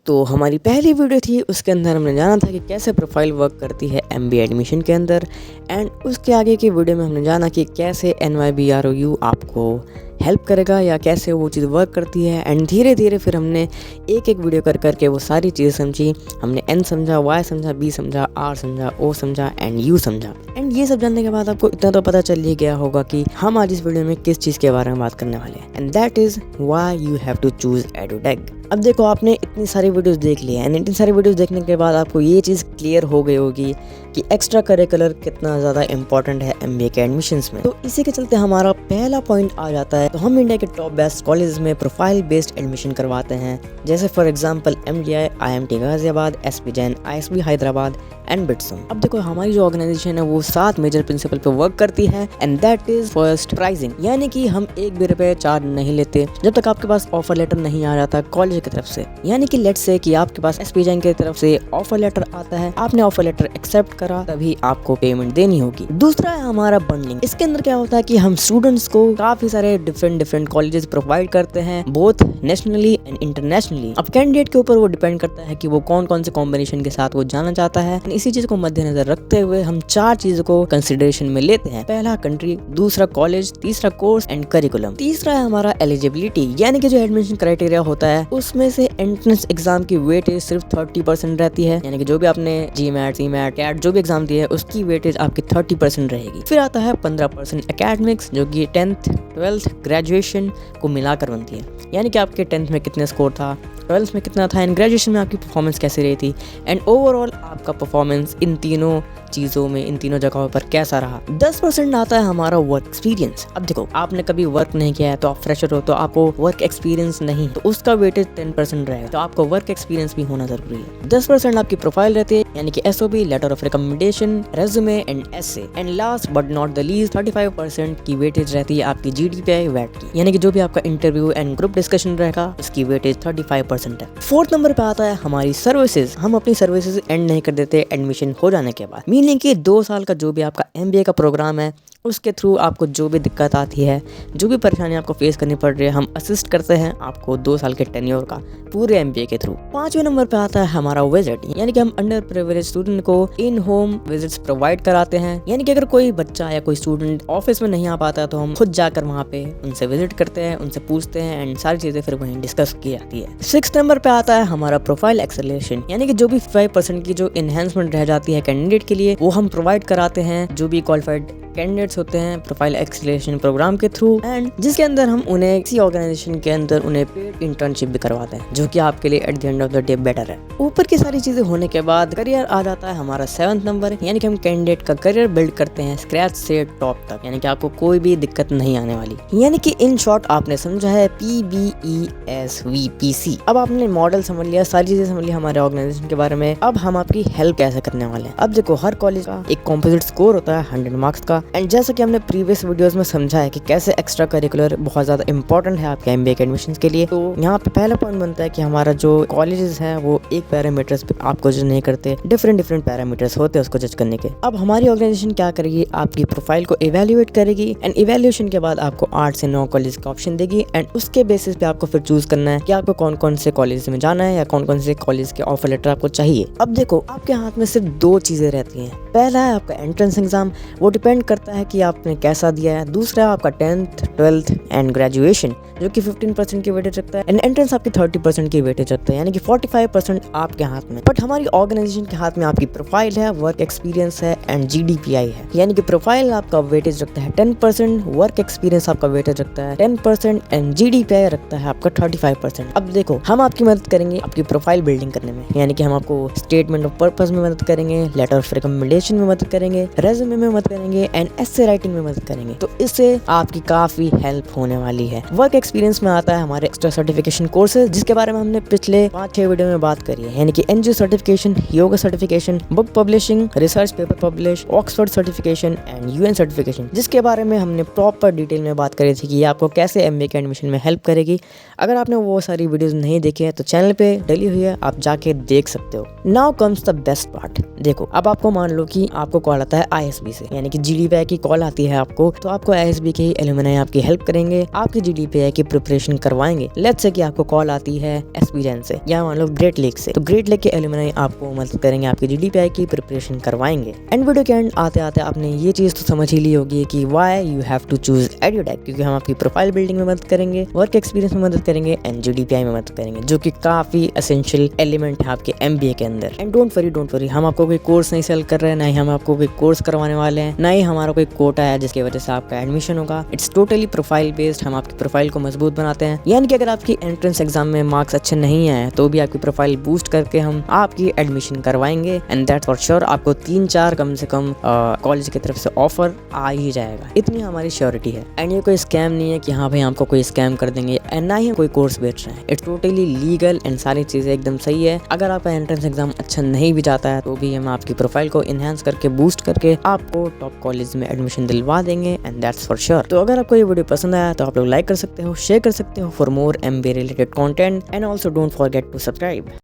तो हमारी पहली वीडियो थी, उसके अंदर हमने जाना था कि कैसे प्रोफाइल वर्क करती है MBA एडमिशन के अंदर। एंड उसके आगे की वीडियो में हमने जाना कि कैसे NYBROU आपको हेल्प करेगा या कैसे वो चीज़ वर्क करती है। एंड धीरे धीरे फिर हमने एक एक वीडियो कर करके वो सारी चीज़ें समझी। हमने N समझा, Y समझा, B समझा, R समझा, O समझा एंड U समझा। एंड ये सब जानने के बाद आपको इतना तो पता चल ही गया होगा कि हम आज इस वीडियो में किस चीज़ के बारे में बात करने वाले हैं। And that is why you have to choose EduTech। अब देखो, आपने इतनी सारी वीडियोस देख ली है एंड इतनी सारी वीडियोस देखने के बाद आपको ये चीज़ क्लियर हो गई होगी कि एक्स्ट्रा करिकुलर कितना ज़्यादा इंपॉर्टेंट है MBA के एडमिशन्स में। तो इसी के चलते हमारा पहला पॉइंट आ जाता है। तो हम इंडिया के टॉप बेस्ट कॉलेज में प्रोफाइल बेस्ड एडमिशन करवाते हैं, जैसे for example MDI, IMT Ghaziabad, SP Jain, ISB Hyderabad and BITSoM. अब देखो, हमारी जो ऑर्गेनाइजेशन है वो 7 मेजर प्रिंसिपल पे वर्क करती है and that is first pricing, यानी कि हम एक भी रुपए चार्ज नहीं लेते जब तक आपके पास ऑफर लेटर नहीं आ जाता कॉलेज की तरफ से। यानी कि लेट्स से कि आपके पास SP जैन की तरफ से ऑफर लेटर आता है, आपने ऑफर लेटर एक्सेप्ट करा, तभी आपको पेमेंट देनी होगी। दूसरा है हमारा बंडलिंग। इसके अंदर क्या होता है कि हम स्टूडेंट्स को काफी सारे डिफरेंट कॉलेजेस प्रोवाइड करते हैं, बोथ नेशनली एंड इंटरनेशनली। अब कैंडिडेट के ऊपर वो डिपेंड करता है कि वो कौन कौन से कॉम्बिनेशन के साथ वो जाना चाहता है। इसी चीज को मद्देनजर रखते हुए हम 4 चीजों को कंसिडरेशन में लेते हैं। पहला कंट्री, दूसरा कॉलेज, तीसरा कोर्स एंड करिकुलम। तीसरा है हमारा एलिजिबिलिटी, यानी कि जो एडमिशन क्राइटेरिया होता है उसमें से एंट्रेंस एग्जाम की वेटेज सिर्फ 30% रहती है, यानी कि जो भी आपने GMAT, CMAT, CAT जो भी एग्जाम दिए है उसकी वेटेज आपकी 30% रहेगी। फिर आता है 15% एकेडमिक्स, जो कि 10th, 12th, ग्रेजुएशन को मिलाकर बनती है, यानी कि आपके 10th में कितने स्कोर था, 12th में कितना था एंड ग्रेजुएशन में आपकी परफॉर्मेंस कैसी रही थी एंड ओवरऑल आपका परफॉर्मेंस इन तीनों चीज़ों में, इन तीनों जगहों पर कैसा रहा। 10% आता है हमारा वर्क एक्सपीरियंस। अब देखो, आपने कभी वर्क नहीं किया है तो आप फ्रेशर हो, तो आपको वर्क एक्सपीरियंस नहीं, तो उसका वेटेज 10% रहेगा, तो आपको वर्क एक्सपीरियंस भी होना जरूरी है। 10% आपकी प्रोफाइल रहती है, यानी कि SOP, letter of recommendation, resume and essay. And last but not the least 35% की वेटेज रहती है आपकी GDPI वैट की, यानी कि जो भी आपका इंटरव्यू एंड ग्रुप डिस्कशन रहेगा उसकी वेटेज 35% है। 4th नंबर पे आता है हमारी सर्विसेज। हम अपनी सर्विसेज एंड नहीं कर देते एडमिशन हो जाने के बाद, मीनिंग कि 2 साल का जो भी आपका MBA का प्रोग्राम है उसके थ्रू आपको जो भी दिक्कत आती है, जो भी परेशानी आपको फेस करनी पड़ रही है, हम असिस्ट करते हैं आपको 2 साल के टेन्योर का पूरे MBA के थ्रू। 5वें नंबर पे आता है हमारा विजिट, यानी कि हम अंडर प्रिविलेज स्टूडेंट को इन होम विजिट्स प्रोवाइड कराते हैं, यानी कि अगर कोई बच्चा या कोई स्टूडेंट ऑफिस में नहीं आ पाता तो हम खुद जाकर वहाँ पे उनसे विजिट करते हैं, उनसे पूछते हैं एंड सारी चीजें फिर वहीं डिस्कस की जाती है। 6th नंबर पे आता है हमारा प्रोफाइल एक्सेलरेशन, यानी कि जो भी 5% की जो एनहेंसमेंट रह जाती है कैंडिडेट के लिए वो हम प्रोवाइड कराते हैं जो भी क्वालिफाइड कैंडिडेट्स होते हैं प्रोफाइल एक्सेलरेशन प्रोग्राम के थ्रू, एंड जिसके अंदर हम उन्हें किसी ऑर्गेनाइजेशन के अंदर उन्हें पेड इंटर्नशिप भी करवाते हैं, जो कि आपके लिए at the end of the day better है। ऊपर की सारी चीजें होने के बाद करियर आ जाता है हमारा 7th नंबर, यानी कि हम कैंडिडेट का करियर बिल्ड करते हैं स्क्रैच से टॉप तक, यानी कि आपको कोई भी दिक्कत नहीं आने वाली। यानी कि इन शॉर्ट आपने समझा है PBESVPC। अब आपने मॉडल समझ लिया, सारी चीजें समझ ली हमारे ऑर्गेनाइजेशन के बारे में। अब हम आपकी हेल्प कैसे करने वाले हैं। अब देखो, हर कॉलेज का एक कॉम्पोजिट स्कोर होता है 100 मार्क्स का, एंड जैसा कि हमने प्रीवियस वीडियोस में समझा है कि कैसे एक्स्ट्रा करिकुलर बहुत ज्यादा इंपॉर्टेंट है आपके MBA के एडमिशन के लिए, तो यहाँ पे पहला पॉइंट बनता है कि हमारा जो कॉलेजेस है वो एक पैरामीटर्स पे आपको जज नहीं करते, डिफरेंट पैरामीटर्स होते हैं उसको जज करने के। अब हमारी ऑर्गेनाइजेशन क्या करेगी, आपकी प्रोफाइल को इवेल्युएट करेगी एंड इवेल्युएशन के बाद आपको 8 से 9 कॉलेज का ऑप्शन देगी एंड उसके बेसिस पे आपको फिर चूज करना है कि आपको कौन कौन से कॉलेज में जाना है या कौन कौन से कॉलेज के ऑफर लेटर आपको चाहिए। अब देखो, आपके हाथ में सिर्फ 2 चीजें रहती हैं। पहला है आपका एंट्रेंस एग्जाम, वो डिपेंड करता है कि आपने कैसा दिया है। दूसरा है आपका 10th, 12th एंड ग्रेजुएशन, जो कि 15% की वेटेज रखता है एंड एंट्रेंस आपकी 30% की वेटेज रखता है, यानी कि 45% आपके हाथ में। बट हमारी ऑर्गेनाइजेशन के हाथ में आपकी प्रोफाइल है, वर्क एक्सपीरियंस है एंड GDPI है, यानी कि प्रोफाइल आपका वेटेज रखता है 10%, वर्क एक्सपीरियंस आपका वेटेज रखता है 10% एंड GDPI रखता है आपका 35%। अब देखो, हम आपकी मदद करेंगे आपकी प्रोफाइल बिल्डिंग करने में, यानी कि हम आपको स्टेटमेंट ऑफ पर्पस में मदद करेंगे, लेटर ऑफ रिकमेंडेशन में मदद करेंगे, रेज्यूमे में मदद करेंगे एंड एसे राइटिंग में मदद करेंगे, तो इससे आपकी काफी हेल्प होने वाली है। वर्क एक्सपीरियंस में आता है हमारे एक्स्ट्रा सर्टिफिकेशन कोर्सेज, जिसके बारे में हमने पिछले 5-6 वीडियो में बात करी है, यानी कि NGO certification, yoga certification, book publishing, research paper publish, Oxford certification and UN certification, जिसके बारे में हमने प्रॉपर डिटेल में बात करी थी कि ये आपको कैसे MBA के एडमिशन में हेल्प करेगी। अगर आपने वो सारी वीडियोस नहीं देखी है तो चैनल पे डली हुई है, आप जाके देख सकते हो। Now comes the best part. देखो अब आपको मान लो कि आपको कॉल आता है ISB से, यानी कि GDPI की कॉल आती है आपको, तो आपको ISB के एलुमनाई आपकी हेल्प करेंगे, आपकी GDPI की प्रिपरेशन करवाएंगे। लेट्स से कि आपको कॉल आती है एस्पिरेंट से या मान लो ग्रेट लेक से, तो ग्रेट लेक के एलुमनाई आपको मदद करेंगे, आपकी GDPI की प्रिपरेशन करवाएंगे। एंड वीडियो के एंड आते आते आपने ये चीज तो समझ ही ली होगी कि why you have to choose EduTech, क्योंकि हम आपकी प्रोफाइल बिल्डिंग में मदद करेंगे, वर्क एक्सपीरियंस में मदद करेंगे एंड GDPI में मदद करेंगे, जो कि काफी एसेंशियल एलिमेंट है आपके MBA के अंदर। एंड डोंट वरी, हम आपको कोई कोर्स नहीं सेल कर रहे हैं, ना ही हम आपको कोई कोर्स करवाने वाले हैं, ना ही हमारा कोई कोटा है जिसकी वजह से आपका एडमिशन होगा। It's totally profile based. हम आपकी प्रोफाइल को मजबूत बनाते हैं, यानी कि अगर आपकी एंट्रेंस एग्जाम में मार्क्स अच्छे नहीं आए तो भी आपकी प्रोफाइल बूस्ट करके हम आपकी एडमिशन करवाएंगे। एंड दैट फॉर श्योर आपको 3-4 कम से कम कॉलेज की तरफ से ऑफर आ ही जाएगा, इतनी हमारी श्योरिटी है। एंड ये कोई स्कैम नहीं है कि हाँ भाई आपको कोई स्कैम कर देंगे, एंड ना ही हम कोई कोर्स बेच रहे हैं। इट्स टोटली लीगल एंड सारी चीजें एकदम सही है। अगर आपका एंट्रेंस एग्जाम अच्छा नहीं भी जाता है तो भी हम आपकी प्रोफाइल को इनहेंस करके बूस्ट करके आपको टॉप कॉलेज में एडमिशन दिलवा देंगे, एंड दैट्स फॉर श्योर। तो अगर आपको ये वीडियो पसंद आया तो आप लोग लाइक कर सकते हो, शेयर कर सकते हो for more MBA related content, and also don't forget to subscribe.